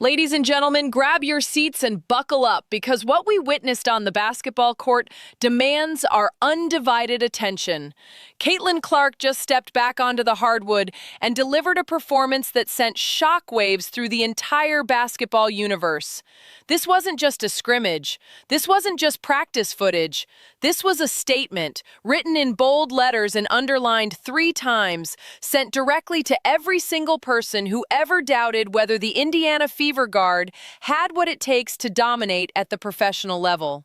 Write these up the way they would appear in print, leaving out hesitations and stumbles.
Ladies and gentlemen, grab your seats and buckle up because what we witnessed on the basketball court demands our undivided attention. Caitlin Clark just stepped back onto the hardwood and delivered a performance that sent shockwaves through the entire basketball universe. This wasn't just a scrimmage. This wasn't just practice footage. This was a statement, written in bold letters and underlined 3 times, sent directly to every single person who ever doubted whether the Indiana Fever Guard had what it takes to dominate at the professional level.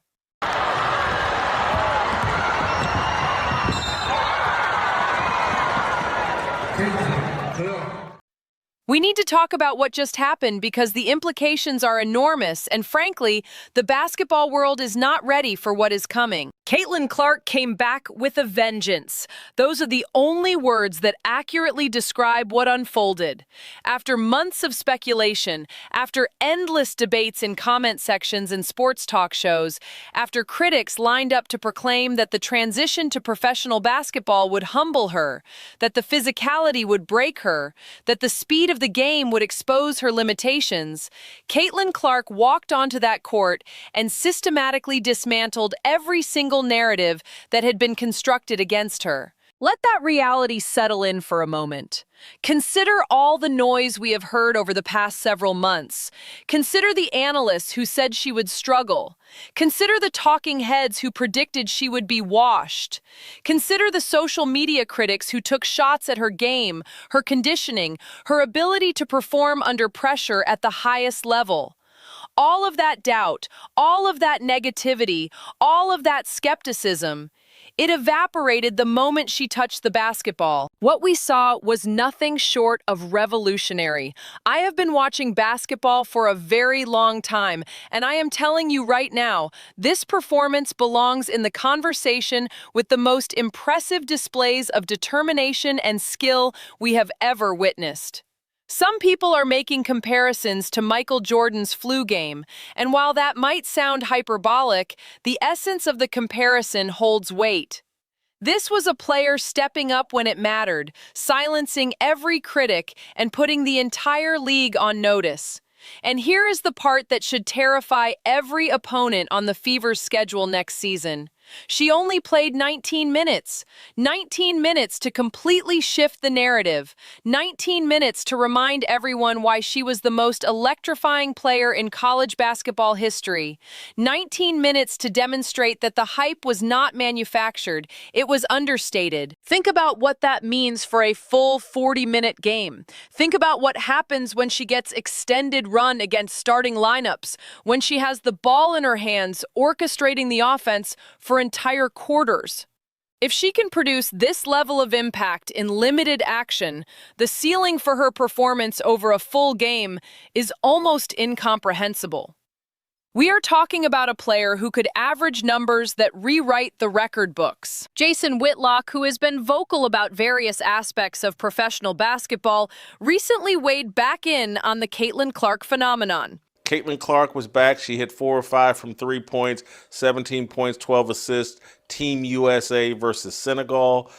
We need to talk about what just happened because the implications are enormous and frankly, the basketball world is not ready for what is coming. Caitlin Clark came back with a vengeance. Those are the only words that accurately describe what unfolded. After months of speculation, after endless debates in comment sections and sports talk shows, after critics lined up to proclaim that the transition to professional basketball would humble her, that the physicality would break her, that the speed of the game would expose her limitations, Caitlin Clark walked onto that court and systematically dismantled every single narrative that had been constructed against her. Let that reality settle in for a moment. Consider all the noise we have heard over the past several months. Consider the analysts who said she would struggle. Consider the talking heads who predicted she would be washed. Consider the social media critics who took shots at her game, her conditioning, her ability to perform under pressure at the highest level. All of that doubt, all of that negativity, all of that skepticism, it evaporated the moment she touched the basketball. What we saw was nothing short of revolutionary. I have been watching basketball for a very long time, and I am telling you right now, this performance belongs in the conversation with the most impressive displays of determination and skill we have ever witnessed. Some people are making comparisons to Michael Jordan's flu game, and while that might sound hyperbolic, the essence of the comparison holds weight. This was a player stepping up when it mattered, silencing every critic and putting the entire league on notice. And here is the part that should terrify every opponent on the Fever's schedule next season. She only played 19 minutes. 19 minutes to completely shift the narrative. 19 minutes to remind everyone why she was the most electrifying player in college basketball history. 19 minutes to demonstrate that the hype was not manufactured, it was understated. Think about what that means for a full 40-minute game. Think about what happens when she gets extended run against starting lineups, when she has the ball in her hands, orchestrating the offense for entire quarters. If she can produce this level of impact in limited action, the ceiling for her performance over a full game is almost incomprehensible. We are talking about a player who could average numbers that rewrite the record books. Whitlock, who has been vocal about various aspects of professional basketball, recently weighed back in on the Caitlin Clark phenomenon. Caitlin Clark was back. She hit 4 or 5 from 3 points, 17 points, 12 assists. Team USA versus Senegal.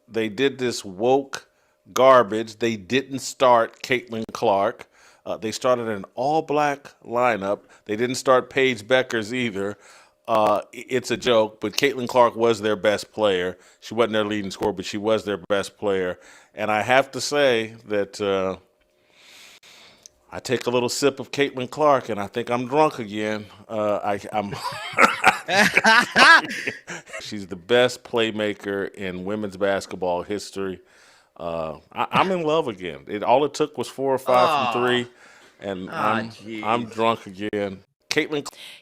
They did this woke garbage. They didn't start Caitlin Clark. They started an all-black lineup. They didn't start Paige Beckers either. It's a joke, but Caitlin Clark was their best player. She wasn't their leading scorer, but she was their best player. And I have to say that I take a little sip of Caitlin Clark, and I think I'm drunk again. I'm She's the best playmaker in women's basketball history. I'm in love again. All it took was 4 or 5 from 3, and I'm drunk again.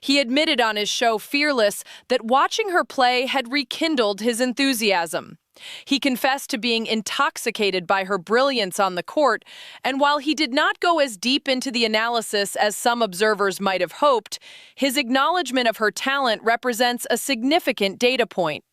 He admitted on his show Fearless that watching her play had rekindled his enthusiasm. He confessed to being intoxicated by her brilliance on the court, and while he did not go as deep into the analysis as some observers might have hoped, his acknowledgement of her talent represents a significant data point.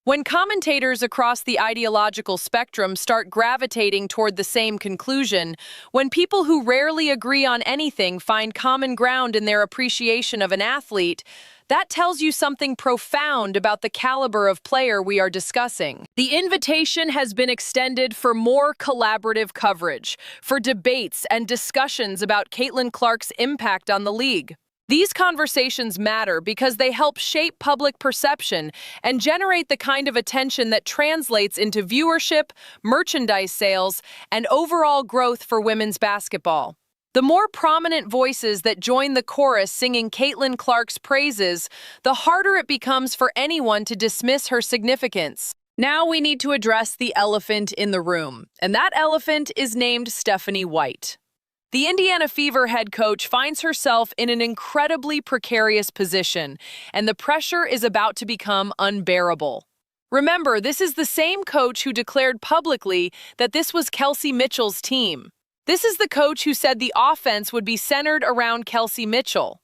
When commentators across the ideological spectrum start gravitating toward the same conclusion, when people who rarely agree on anything find common ground in their appreciation of an athlete, that tells you something profound about the caliber of player we are discussing. The invitation has been extended for more collaborative coverage, for debates and discussions about Caitlin Clark's impact on the league. These conversations matter because they help shape public perception and generate the kind of attention that translates into viewership, merchandise sales, and overall growth for women's basketball. The more prominent voices that join the chorus singing Caitlin Clark's praises, the harder it becomes for anyone to dismiss her significance. Now we need to address the elephant in the room, and that elephant is named Stephanie White. The Indiana Fever head coach finds herself in an incredibly precarious position, and the pressure is about to become unbearable. Remember, this is the same coach who declared publicly that this was Kelsey Mitchell's team. This is the coach who said the offense would be centered around Kelsey Mitchell.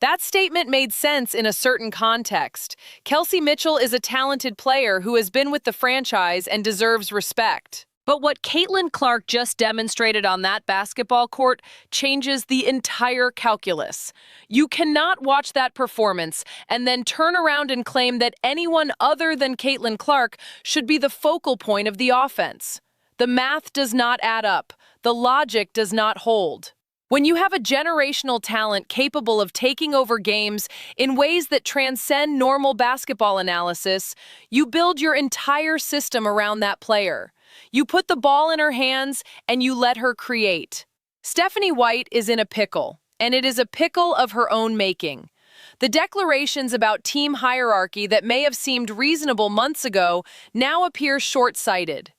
That statement made sense in a certain context. Kelsey Mitchell is a talented player who has been with the franchise and deserves respect. But what Caitlin Clark just demonstrated on that basketball court changes the entire calculus. You cannot watch that performance and then turn around and claim that anyone other than Caitlin Clark should be the focal point of the offense. The math does not add up. The logic does not hold. When you have a generational talent capable of taking over games in ways that transcend normal basketball analysis, you build your entire system around that player. You put the ball in her hands and you let her create. Stephanie White is in a pickle, and it is a pickle of her own making. The declarations about team hierarchy that may have seemed reasonable months ago now appear short-sighted.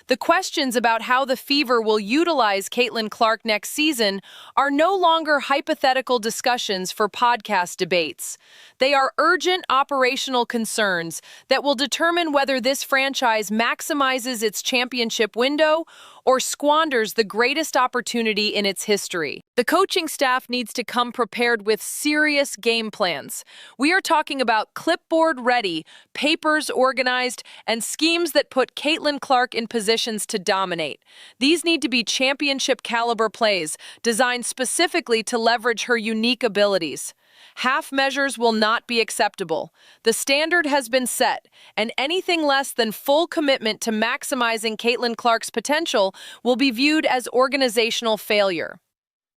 The questions about how the Fever will utilize Caitlin Clark next season are no longer hypothetical discussions for podcast debates. They are urgent operational concerns that will determine whether this franchise maximizes its championship window or squanders the greatest opportunity in its history. The coaching staff needs to come prepared with serious game plans. We are talking about clipboard ready, papers organized, and schemes that put Caitlin Clark in positions to dominate. These need to be championship caliber plays designed specifically to leverage her unique abilities. Half measures will not be acceptable. The standard has been set, and anything less than full commitment to maximizing Caitlin Clark's potential will be viewed as organizational failure.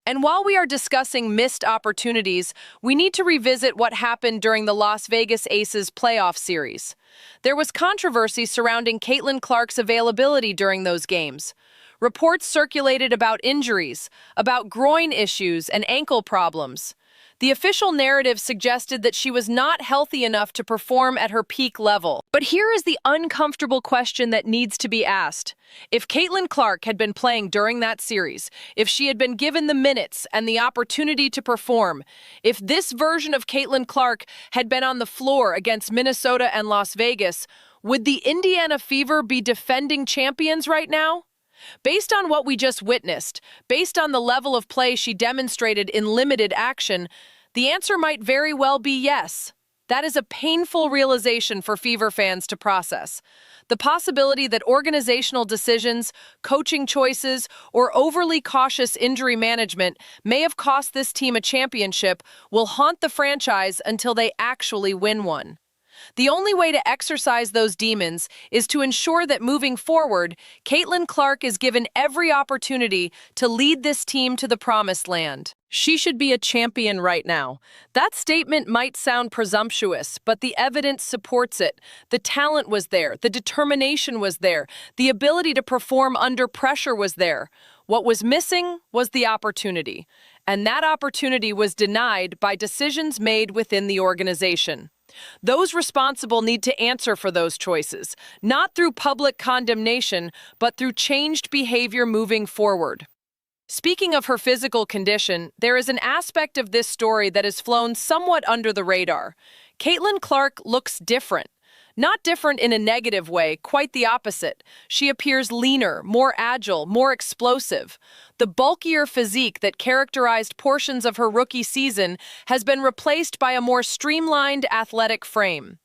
And while we are discussing missed opportunities, we need to revisit what happened during the Las Vegas Aces playoff series. There was controversy surrounding Caitlin Clark's availability during those games. Reports circulated about injuries, about groin issues and ankle problems. The official narrative suggested that she was not healthy enough to perform at her peak level. But here is the uncomfortable question that needs to be asked. If Caitlin Clark had been playing during that series, if she had been given the minutes and the opportunity to perform, if this version of Caitlin Clark had been on the floor against Minnesota and Las Vegas, would the Indiana Fever be defending champions right now? Based on what we just witnessed, based on the level of play she demonstrated in limited action, the answer might very well be yes. That is a painful realization for Fever fans to process. The possibility that organizational decisions, coaching choices, or overly cautious injury management may have cost this team a championship will haunt the franchise until they actually win one. The only way to exercise those demons is to ensure that moving forward, Caitlin Clark is given every opportunity to lead this team to the promised land. She should be a champion right now. That statement might sound presumptuous, but the evidence supports it. The talent was there, the determination was there, the ability to perform under pressure was there. What was missing was the opportunity, and that opportunity was denied by decisions made within the organization. Those responsible need to answer for those choices, not through public condemnation, but through changed behavior moving forward. Speaking of her physical condition, there is an aspect of this story that has flown somewhat under the radar. Caitlin Clark looks different. Not different in a negative way, quite the opposite. She appears leaner, more agile, more explosive. The bulkier physique that characterized portions of her rookie season has been replaced by a more streamlined athletic frame.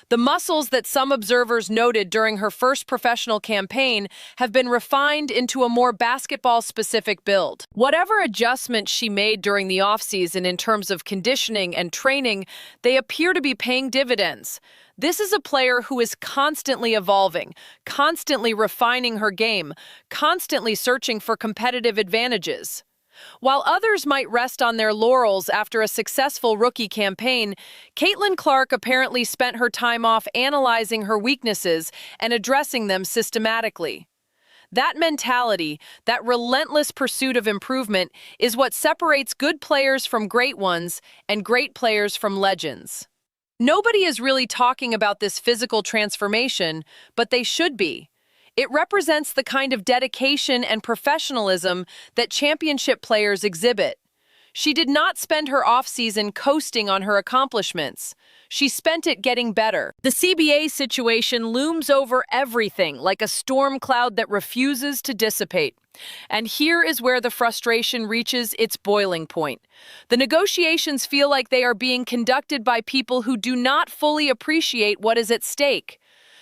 The muscles that some observers noted during her first professional campaign have been refined into a more basketball-specific build. Whatever adjustments she made during the offseason in terms of conditioning and training, they appear to be paying dividends. This is a player who is constantly evolving, constantly refining her game, constantly searching for competitive advantages. While others might rest on their laurels after a successful rookie campaign, Caitlin Clark apparently spent her time off analyzing her weaknesses and addressing them systematically. That mentality, that relentless pursuit of improvement, is what separates good players from great ones and great players from legends. Nobody is really talking about this physical transformation, but they should be. It represents the kind of dedication and professionalism that championship players exhibit. She did not spend her offseason coasting on her accomplishments. She spent it getting better. The CBA situation looms over everything like a storm cloud that refuses to dissipate. And here is where the frustration reaches its boiling point. The negotiations feel like they are being conducted by people who do not fully appreciate what is at stake.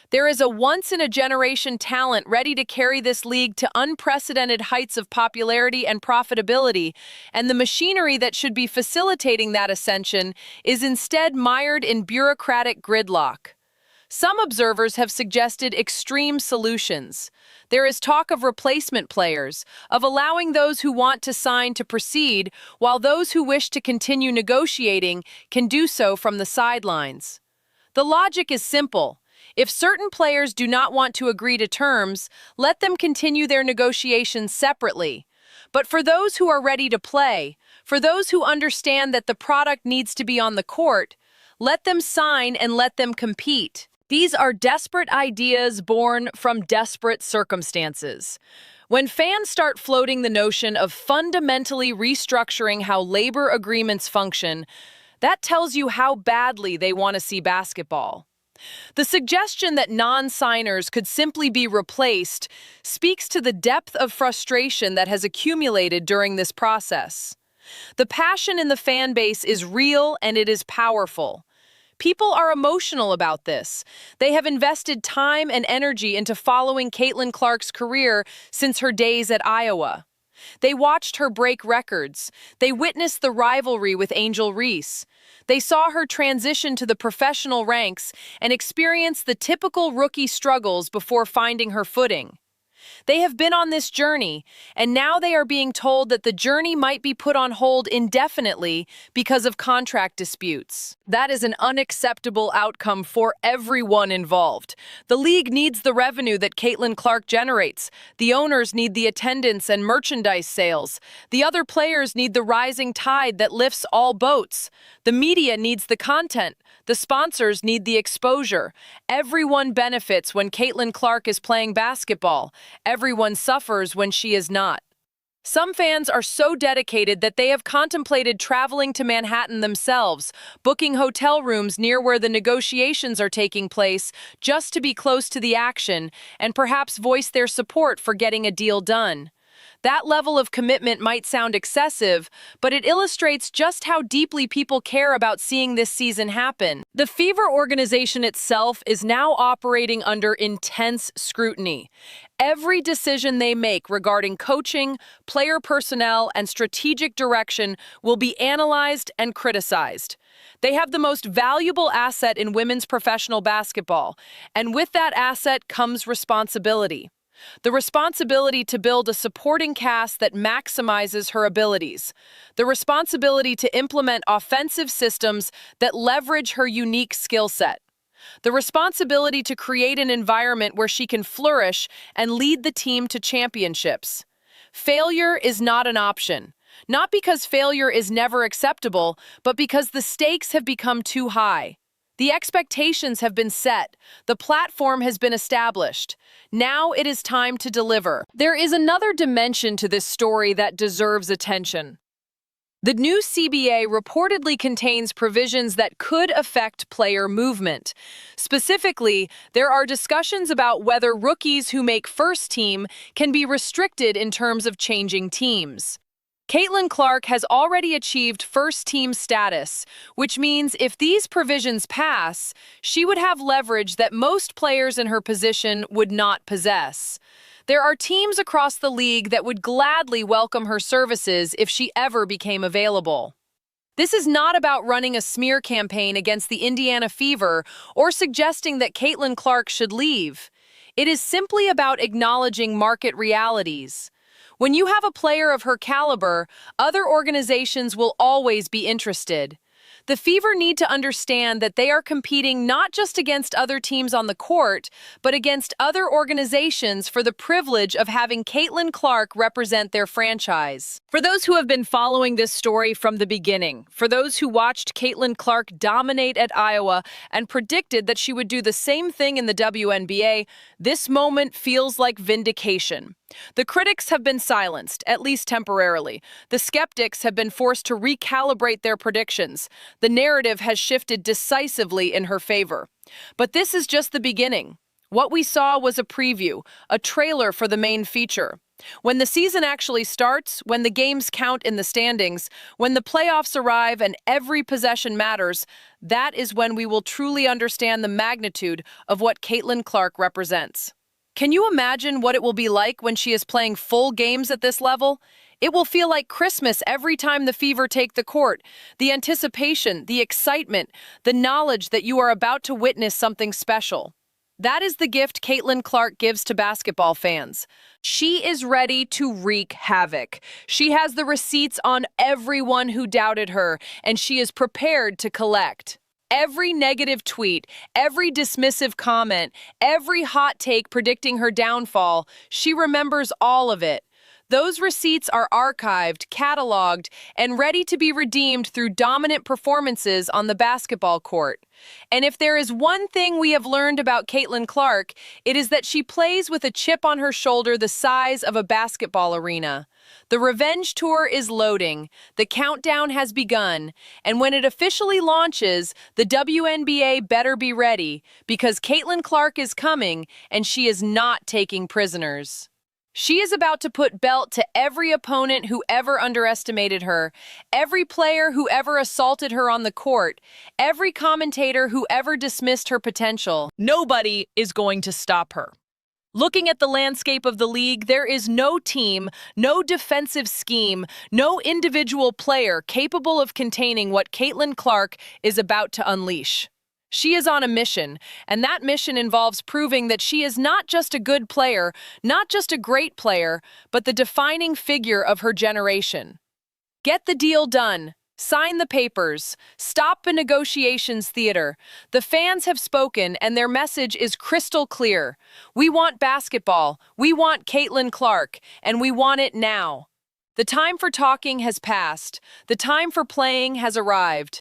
There is a once-in-a-generation talent ready to carry this league to unprecedented heights of popularity and profitability, and the machinery that should be facilitating that ascension is instead mired in bureaucratic gridlock. Some observers have suggested extreme solutions. There is talk of replacement players, of allowing those who want to sign to proceed, while those who wish to continue negotiating can do so from the sidelines. The logic is simple. If certain players do not want to agree to terms, let them continue their negotiations separately. But for those who are ready to play, for those who understand that the product needs to be on the court, let them sign and let them compete. These are desperate ideas born from desperate circumstances. When fans start floating the notion of fundamentally restructuring how labor agreements function, that tells you how badly they want to see basketball. The suggestion that non-signers could simply be replaced speaks to the depth of frustration that has accumulated during this process. The passion in the fan base is real and it is powerful. People are emotional about this. They have invested time and energy into following Caitlin Clark's career since her days at Iowa. They watched her break records. They witnessed the rivalry with Angel Reese. They saw her transition to the professional ranks and experience the typical rookie struggles before finding her footing. They have been on this journey, and now they are being told that the journey might be put on hold indefinitely because of contract disputes. That is an unacceptable outcome for everyone involved. The league needs the revenue that Caitlin Clark generates. The owners need the attendance and merchandise sales. The other players need the rising tide that lifts all boats. The media needs the content. The sponsors need the exposure. Everyone benefits when Caitlin Clark is playing basketball. Everyone suffers when she is not. Some fans are so dedicated that they have contemplated traveling to Manhattan themselves, booking hotel rooms near where the negotiations are taking place just to be close to the action and perhaps voice their support for getting a deal done. That level of commitment might sound excessive, but it illustrates just how deeply people care about seeing this season happen. The Fever organization itself is now operating under intense scrutiny. Every decision they make regarding coaching, player personnel, and strategic direction will be analyzed and criticized. They have the most valuable asset in women's professional basketball, and with that asset comes responsibility. The responsibility to build a supporting cast that maximizes her abilities. The responsibility to implement offensive systems that leverage her unique skill set. The responsibility to create an environment where she can flourish and lead the team to championships. Failure is not an option. Not because failure is never acceptable, but because the stakes have become too high. The expectations have been set. The platform has been established. Now it is time to deliver. There is another dimension to this story that deserves attention. The new CBA reportedly contains provisions that could affect player movement. Specifically, there are discussions about whether rookies who make first team can be restricted in terms of changing teams. Caitlin Clark has already achieved first-team status, which means if these provisions pass, she would have leverage that most players in her position would not possess. There are teams across the league that would gladly welcome her services if she ever became available. This is not about running a smear campaign against the Indiana Fever or suggesting that Caitlin Clark should leave. It is simply about acknowledging market realities. When you have a player of her caliber, other organizations will always be interested. The Fever need to understand that they are competing not just against other teams on the court, but against other organizations for the privilege of having Caitlin Clark represent their franchise. For those who have been following this story from the beginning, for those who watched Caitlin Clark dominate at Iowa and predicted that she would do the same thing in the WNBA, this moment feels like vindication. The critics have been silenced, at least temporarily. The skeptics have been forced to recalibrate their predictions. The narrative has shifted decisively in her favor. But this is just the beginning. What we saw was a preview, a trailer for the main feature. When the season actually starts, when the games count in the standings, when the playoffs arrive and every possession matters, that is when we will truly understand the magnitude of what Caitlin Clark represents. Can you imagine what it will be like when she is playing full games at this level? It will feel like Christmas every time the Fever take the court. The anticipation, the excitement, the knowledge that you are about to witness something special. That is the gift Caitlin Clark gives to basketball fans. She is ready to wreak havoc. She has the receipts on everyone who doubted her, and she is prepared to collect. Every negative tweet, every dismissive comment, every hot take predicting her downfall, she remembers all of it. Those receipts are archived, cataloged, and ready to be redeemed through dominant performances on the basketball court. And if there is one thing we have learned about Caitlin Clark, it is that she plays with a chip on her shoulder the size of a basketball arena. The revenge tour is loading, the countdown has begun, and when it officially launches, the WNBA better be ready, because Caitlin Clark is coming, and she is not taking prisoners. She is about to put belt to every opponent who ever underestimated her, every player who ever assaulted her on the court, every commentator who ever dismissed her potential. Nobody is going to stop her. Looking at the landscape of the league, there is no team, no defensive scheme, no individual player capable of containing what Caitlin Clark is about to unleash. She is on a mission, and that mission involves proving that she is not just a good player, not just a great player, but the defining figure of her generation. Get the deal done. Sign the papers. Stop the negotiations theater. The fans have spoken, and their message is crystal clear. We want basketball. We want Caitlin Clark, and we want it now. The time for talking has passed. The time for playing has arrived.